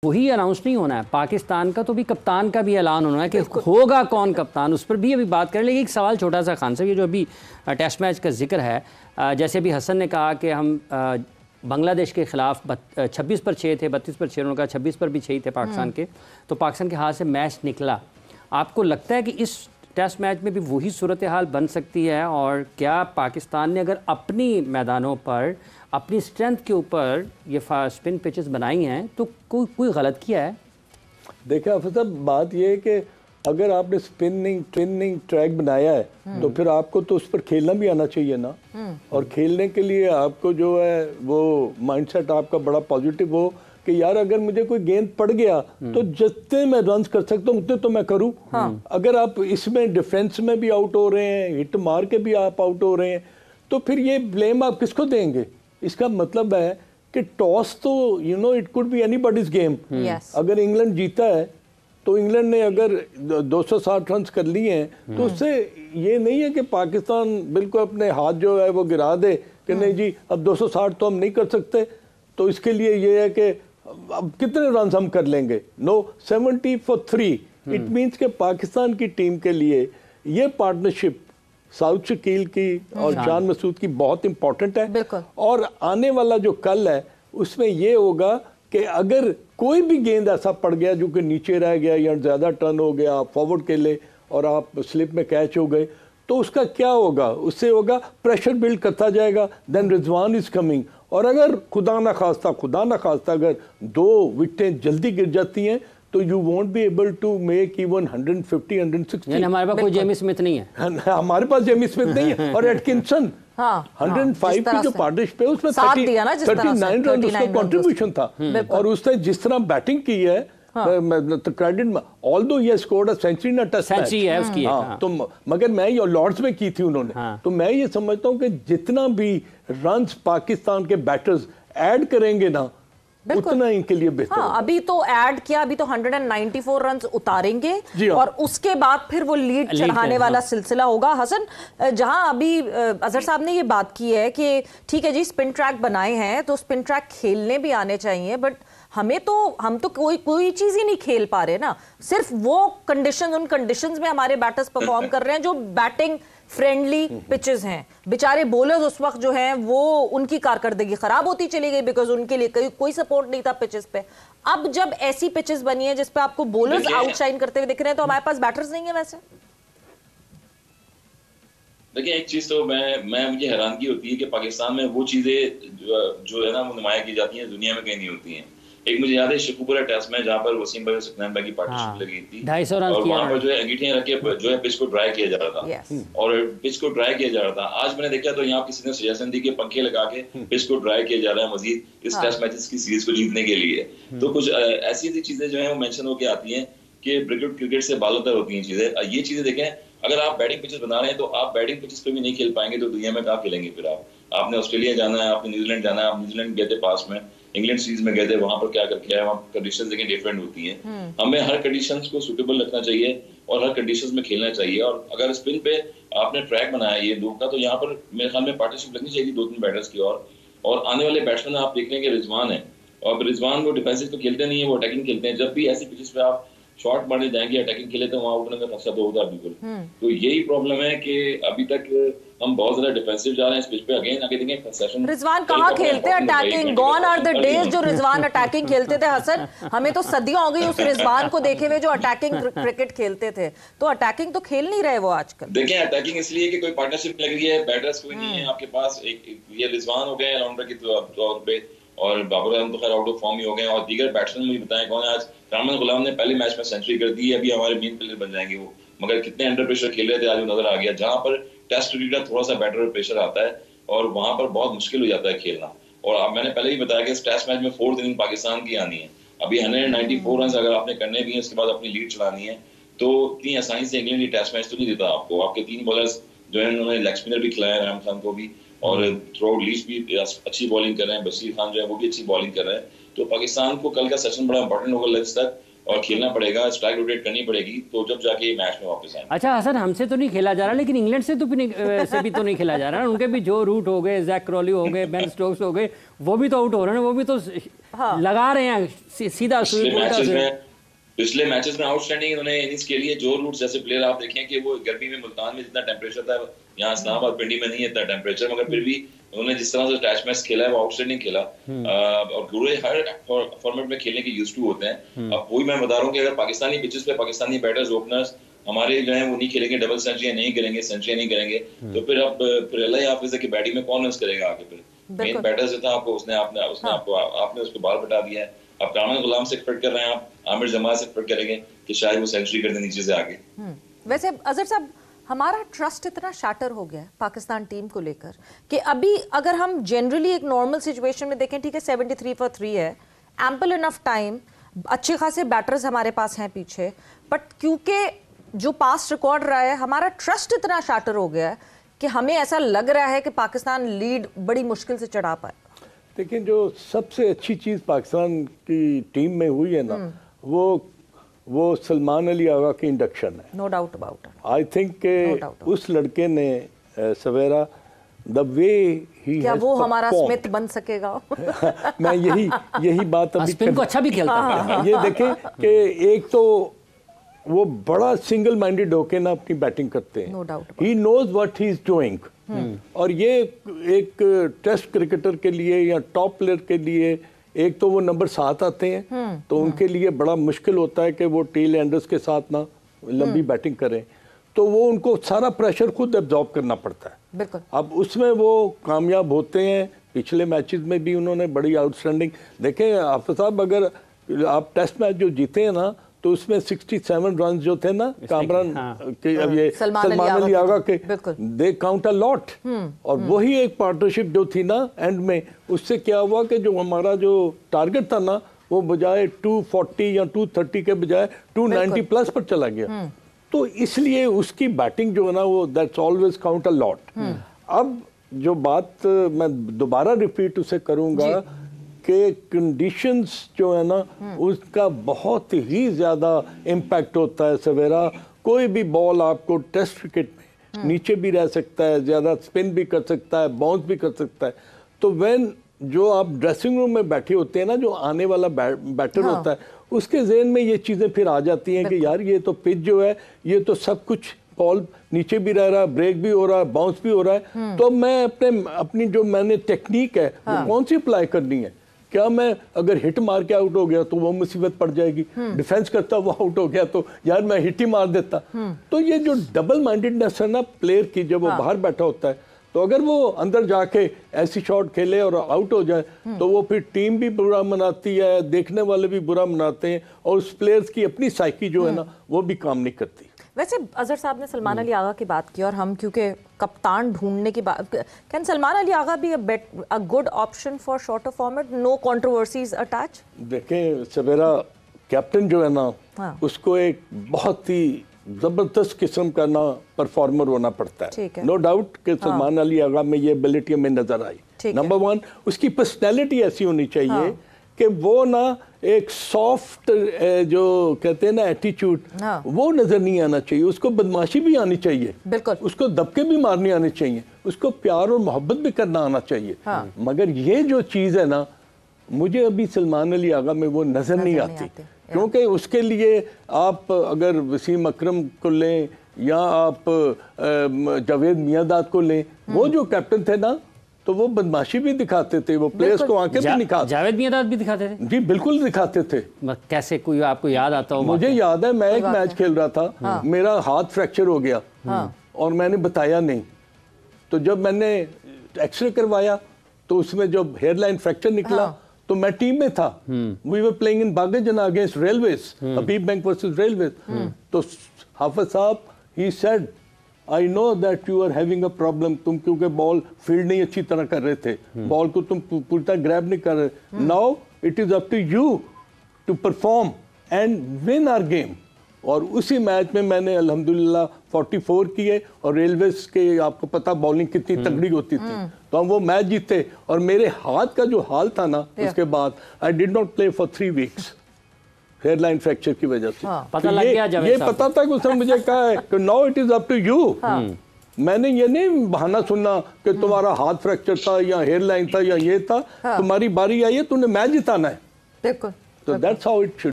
वही अनाउंस नहीं होना है पाकिस्तान का, तो भी कप्तान का भी ऐलान होना है कि होगा कौन कप्तान, उस पर भी अभी बात करें। लेकिन एक सवाल छोटा सा खान साहब, ये जो अभी टेस्ट मैच का जिक्र है, जैसे अभी हसन ने कहा कि हम बांग्लादेश के ख़िलाफ़ 26 पर 6 थे, 32 पर 6, उन्होंने कहा 26 पर भी 6 थे पाकिस्तान के, तो पाकिस्तान के हाथ से मैच निकला। आपको लगता है कि इस टेस्ट मैच में भी वही सूरत हाल बन सकती है? और क्या पाकिस्तान ने अगर अपनी मैदानों पर अपनी स्ट्रेंथ के ऊपर ये स्पिन पिचेस बनाई हैं तो कोई गलत किया है? देखिए हाफिज़ साहब, बात ये है कि अगर आपने स्पिनिंग ट्रैक बनाया है तो फिर आपको तो उस पर खेलना भी आना चाहिए ना। और खेलने के लिए आपको जो है वो माइंडसेट आपका बड़ा पॉजिटिव हो कि यार अगर मुझे कोई गेंद पड़ गया तो जितने मैं रन कर सकता हूँ उतने तो मैं करूँ। अगर आप इसमें डिफेंस में भी आउट हो रहे हैं, हिट मार के भी आप आउट हो रहे हैं, तो फिर ये ब्लेम आप किसको देंगे? इसका मतलब है कि टॉस तो it could be anybody's game. अगर इंग्लैंड जीता है तो इंग्लैंड ने अगर 260 रन कर लिए हैं तो उससे ये नहीं है कि पाकिस्तान बिल्कुल अपने हाथ जो है वो गिरा दे कि नहीं जी अब 260 तो हम नहीं कर सकते, तो इसके लिए ये है कि अब कितने रन हम कर लेंगे। No, 70 for 3। इट मीन्स कि पाकिस्तान की टीम के लिए ये पार्टनरशिप साउथ शकील की और जान मसूद की बहुत इंपॉर्टेंट है। और आने वाला जो कल है उसमें ये होगा कि अगर कोई भी गेंद ऐसा पड़ गया जो कि नीचे रह गया या ज़्यादा टर्न हो गया, फॉरवर्ड के लिए और आप स्लिप में कैच हो गए, तो उसका क्या होगा? उससे होगा प्रेशर बिल्ड करता जाएगा, देन रिजवान इज कमिंग। और अगर खुदा ना खास्ता अगर 2 विकेटें जल्दी गिर जाती हैं तो you won't be able to make even 150 160। हमारे पास कोई जेमी स्मिथ नहीं है। हमारे पास जेमी स्मिथ नहीं है। और एटकिंसन 105 की जो पार्टनरशिप है उसमें 39 रन उसका कंट्रीब्यूशन था। और उसने जिस तरह बैटिंग की है credit, although he scored a century ना टेस्ट मैच, तो मगर मैं ये लॉर्ड्स में की थी उन्होंने। तो मैं ये समझता हूँ कि जितना भी रन्स पाकिस्तान के बैटर्स ऐड करेंगे ना उतना इनके लिए बेहतर। अभी तो ऐड किया, अभी तो 194 रन उतारेंगे और उसके बाद फिर वो लीड चढ़ाने वाला सिलसिला होगा। हसन, जहां अभी अजहर साहब ने ये बात की है कि ठीक है जी स्पिन ट्रैक बनाए हैं तो स्पिन ट्रैक खेलने भी आने चाहिए, बट हम तो कोई चीज ही नहीं खेल पा रहे ना। सिर्फ वो उन कंडीशंस में हमारे बैटर्स परफॉर्म कर रहे हैं जो बैटिंग फ्रेंडली पिचेस हैं। बेचारे बॉलर्स उस वक्त जो हैं वो उनकी कारकर्दगी खराब होती चली गई बिकॉज उनके लिए कोई सपोर्ट नहीं था पिचेस पे। अब जब ऐसी पिचेस बनी है जिस पे आपको बॉलर्स आउटशाइन करते हुए दिख रहे हैं तो हमारे पास बैटर्स नहीं है। वैसे देखिए एक चीज तो मुझे हैरानगी होती है कि पाकिस्तान में वो चीजें जो है ना वो नुमाया की जाती हैं, दुनिया में कहीं नहीं होती हैं। एक मुझे याद है शेखुपुरा टेस्ट में जहाँ पर वसीम भाई और सुकनैन भाई की पार्टनरशिप लगी थी, 250 रन और वहाँ पर जो है अंगीठियां रख के जो है पिच को ड्राई किया जा रहा था और पिच को ड्राई किया जा रहा था। आज मैंने देखा तो यहाँ किसी ने सजेशन दी कि पंखे लगा के पिच को ड्राई किया जा रहा है मजीद इस टेस्ट मैचेस की सीरीज को जीतने के लिए। तो कुछ ऐसी ऐसी चीजें जो है वो मेंशन होकर आती हैं कि क्रिकेट से बालोतर होती हैं चीजें। ये चीजें देखें, अगर आप बैटिंग पिचेस बना रहे हैं तो आप बैटिंग पिचेस पे भी नहीं खेल पाएंगे तो दुनिया में कहाँ खेलेंगे फिर आप? आपने ऑस्ट्रेलिया जाना है, आपने न्यूजीलैंड जाना है, आप न्यूजीलैंड गए थे पास में, इंग्लैंड सीरीज में गए थे, वहां पर क्या करके आए, वहां कंडीशंस देखें डिफरेंट होती हैं। हमें हर कंडीशंस को सूटेबल रखना चाहिए और हर कंडीशंस में खेलना चाहिए। और अगर स्पिन पे आपने ट्रैक बनाया ये दो का तो यहाँ पर मेरे ख्याल में पार्टनरशिप लगनी चाहिए 2-3 बैटर्स की। और आने वाले बैट्समैन आप देख लेंगे रिजवान है, और रिजवान वो डिफेंसिव तो खेलते नहीं है, वो अटैकिंग खेलते हैं। जब भी ऐसी पिचेस पे आप शॉट मारने जाएंगे अटैकिंग खेले तो वहां उठने में खतरा तो होगा बिल्कुल। तो यही प्रॉब्लम है कि अभी तक हम बहुत ज्यादा डिफेंसिव जा रहे हैं इस पिच पे। अगेन आगे देखेंगे सेशन रिजवान कहाँ खेलते हैं attacking? Gone are the days जो रिजवान अटैकिंग खेलते थे। हसन, हमें तो सदियां हो गई उस रिजवान को देखे हुए जो अटैकिंग क्रिकेट खेलते थे। तो अटैकिंग तो खेल नहीं रहे वो आजकल। देखें अटैकिंग इसलिए कि कोई पार्टनरशिप लग रही है, बैटर्स कोई नहीं है आपके पास। ये रिजवान हो गए ऑलराउंडर के तौर पे और बाबर आजम तो खैर आउट ऑफ फॉर्म ही हो गए। और दीगर बैट्समैन मुझे बताएं कौन है? आज रामन गुलाम ने पहले मैच में सेंचुरी कर दी है, अभी हमारे मेन प्लेयर बन जाएंगे वो। मगर कितने अंडर प्रेशर खेल रहे थे आज वो नजर आ गया। जहां पर टेस्ट क्रिकेट का थोड़ा सा बेटर प्रेशर आता है और वहां पर बहुत मुश्किल हो जाता है खेलना। और अब मैंने पहले ही बताया कि इस टेस्ट मैच में 4th इनिंग पाकिस्तान की आनी है। अभी 194 रन अगर आपने करने भी है उसके बाद अपनी लीड चलानी है तो इतनी आसानी से इंग्लैंड ये टेस्ट मैच तो नहीं देता आपको। आपके 3 बॉलर्स जो है उन्होंने लेग स्पिनर भी खिलाया, राम खान को भी, और थ्रू आउट लीच भी अच्छी बॉलिंग कर रहे हैं, बशीर खान जो है वो भी अच्छी बॉलिंग कर रहे हैं। तो पाकिस्तान को कल का सेशन बड़ा इंपॉर्टेंट होगा लंच तक और खेलना पड़ेगा, स्ट्राइक रोटेट करनी पड़ेगी तो जब जाके मैच में वापस आएंगे। अच्छा हसन, हमसे तो नहीं खेला जा रहा लेकिन इंग्लैंड से तो भी नहीं खेला जा रहा। उनके भी जो रूट हो गए, जैक क्रॉली हो गए, बेन स्टोक्स हो गए, वो भी तो आउट हो रहे हैं, वो भी तो लगा रहे हैं सीधा पिछले मैचेस में आउटस्टैंडिंग इन्होंने इनिंग्स के लिए जो रूट्स जैसे प्लेयर आप देखें कि वो गर्मी में मुल्तान में जितना टेम्परेचर था यहाँ इस्लामाबाद पिंडी में नहीं है इतना टेम्परेचर, मगर फिर भी उन्होंने जिस तरह से टेस्ट मैच खेला है वो आउटस्टैंडिंग खेला और पूरे हर फॉर्मेट में खेलने के यूज्ड टू होते हैं। अब वही मैं बता रहा हूँ कि अगर पाकिस्तानी पिचेस पे पाकिस्तानी बैटर्स ओपनर्स हमारे जो है वो नहीं खेलेंगे, डबल सेंचुरी नहीं करेंगे, सेंचुरी नहीं करेंगे, तो फिर अब फिर अल्लाह ही हाफिज़ है कि बैटिंग में कौन रन्स करेगा आगे। फिर मेन बैटर जो था आपको आपने उसको बाल बटा दिया है। आप कामरान गुलाम से एक्सपेक्ट कर रहे हैं, आप आमिर जमाल से एक्सपेक्ट करेंगे कि शायद वो सेंचुरी कर दे नीचे से आगे। वैसे अजहर साहब, हमारा ट्रस्ट इतना शैटर हो गया है पाकिस्तान टीम को लेकर कि अभी अगर हम जनरली एक नॉर्मल सिचुएशन में देखें, ठीक है 73 for 3 है, एम्पल इनफ टाइम, अच्छे खासे बैटर्स हमारे पास हैं पीछे, बट क्योंकि जो पास्ट रिकॉर्ड रहा है हमारा ट्रस्ट इतना शैटर हो गया है कि हमें ऐसा लग रहा है कि पाकिस्तान लीड बड़ी मुश्किल से चढ़ा पाए। लेकिन जो सबसे अच्छी चीज़ पाकिस्तान की टीम में हुई है ना, वो सलमान अली आगा की इंडक्शन है। No doubt about it. I think उस लड़के ने सवेरा द वे ही क्या वो हमारा स्मिथ बन सकेगा? मैं यही बात अभी स्पिन को अच्छा भी खेलता है। ये देखें कि एक तो वो बड़ा सिंगल माइंडेड होके ना अपनी बैटिंग करते हैं। No doubt. He knows what he is doing. और ये एक टेस्ट क्रिकेटर के लिए या टॉप प्लेयर के लिए, एक तो वो नंबर 7 आते हैं तो उनके लिए बड़ा मुश्किल होता है कि वो टेल एंडर्स के साथ ना लंबी बैटिंग करें, तो वो उनको सारा प्रेशर खुद एब्जॉर्ब करना पड़ता है। बिल्कुल। अब उसमें वो कामयाब होते हैं। पिछले मैचेस में भी उन्होंने बड़ी आउटस्टैंडिंग देखें। हाफिज़ साहब, अगर आप टेस्ट मैच जो जीते हैं ना, तो उसमें 67 रन जो थे ना कामरान के, अब ये सलमान अली आगा के, दे काउंट अ लॉट। और वही एक पार्टनरशिप जो थी ना एंड में, उससे क्या हुआ कि जो हमारा जो टारगेट था ना, वो बजाय 240 या 230 के बजाय 290 प्लस पर चला गया। तो इसलिए उसकी बैटिंग जो है ना, वो that's always count a lot. अब जो बात मैं दोबारा रिपीट उसे करूंगा कि कंडीशंस जो है ना, उसका बहुत ही ज़्यादा इम्पैक्ट होता है सवेरा। कोई भी बॉल आपको टेस्ट क्रिकेट में नीचे भी रह सकता है, ज़्यादा स्पिन भी कर सकता है, बाउंस भी कर सकता है। तो व्हेन जो आप ड्रेसिंग रूम में बैठे होते हैं ना, जो आने वाला बैटर होता है, उसके जहन में ये चीज़ें फिर आ जाती हैं कि यार ये तो पिच जो है, ये तो सब कुछ बॉल नीचे भी रह रहा है, ब्रेक भी हो रहा है, बाउंस भी हो रहा है। तो मैं अपनी जो मैंने टेक्निक है वो कौन सी अप्लाई करनी है? क्या मैं अगर हिट मार के आउट हो गया तो वो मुसीबत पड़ जाएगी, डिफेंस करता वो आउट हो गया तो यार मैं हिट ही मार देता। तो ये जो डबल माइंडेडनेस है ना प्लेयर की, जब वो बाहर बैठा होता है, तो अगर वो अंदर जाके ऐसी शॉट खेले और आउट हो जाए तो वो फिर टीम भी बुरा मनाती है, देखने वाले भी बुरा मनाते हैं, और उस प्लेयर्स की अपनी साइकी जो है ना, वो भी काम नहीं करती। वैसे अजहर साहब ने सलमान अली आगा की बात की, और हम क्योंकि कप्तान ढूंढने की बात, कैन सलमान अली आगा भी a good option for shorter format, no controversies attached? देखें सवेरा, कैप्टन जो है ना, उसको एक बहुत ही जबरदस्त किस्म का ना परफॉर्मर होना पड़ता है। नो डाउट कि सलमान अली आगा में ये एबिलिटी हमें नजर आई। नंबर 1, उसकी पर्सनैलिटी ऐसी होनी चाहिए कि वो ना एक सॉफ्ट जो कहते हैं ना एटीट्यूड, वो नजर नहीं आना चाहिए। उसको बदमाशी भी आनी चाहिए, बिल्कुल, उसको दबके भी मारने आने चाहिए, उसको प्यार और मोहब्बत भी करना आना चाहिए। मगर ये जो चीज़ है ना, मुझे अभी सलमान अली आगा में वो नजर नहीं आती। क्योंकि उसके लिए आप अगर वसीम अकरम को लें या आप जावेद मियांदाद को लें, वो जो कैप्टन थे ना, तो वो बदमाशी भी दिखाते थे, वो प्लेयर्स को आंखें भी निकालते। जावेद मियांदाद भी दिखाते थे? जी बिल्कुल दिखाते थे। कैसे, कोई आपको याद आता हो? मुझे याद है, मैं एक मैच खेल रहा था, मेरा हाथ फ्रैक्चर हो गया और मैंने बताया नहीं। तो जब मैंने एक्सरे करवाया तो उसमें जब हेयरलाइन फ्रैक्चर निकला तो मैं टीम में था। We were playing in Bagh-e-Jinnah against railways, Habib bank versus railways. तो हाफिज साहब ही said, I know that you are having a problem. तुम क्योंकि बॉल फील्ड नहीं अच्छी तरह कर रहे थे, बॉल को तुम पूरी तरह ग्रैब नहीं कर रहे। Now it is up to you to perform and win our game. और उसी मैच में मैंने अल्हम्दुलिल्लाह 44 किए, और रेलवेज के आपको पता बॉलिंग कितनी तगड़ी होती थी, तो हम वो मैच जीते। और मेरे हाथ का जो हाल था ना, उसके बाद I did not play for 3 weeks hairline fracture की वजह से। पता लग गया, ये पता था कि उसने मुझे कहा है कि now it is up to you. मैंने ये नहीं बहाना सुना कि तुम्हारा हाथ फ्रैक्चर था या हेयरलाइन था या ये था, तुम्हारी बारी आई है, तूने मैच जिताना है। बिल्कुल। तो दैट्स हाउ इट शुड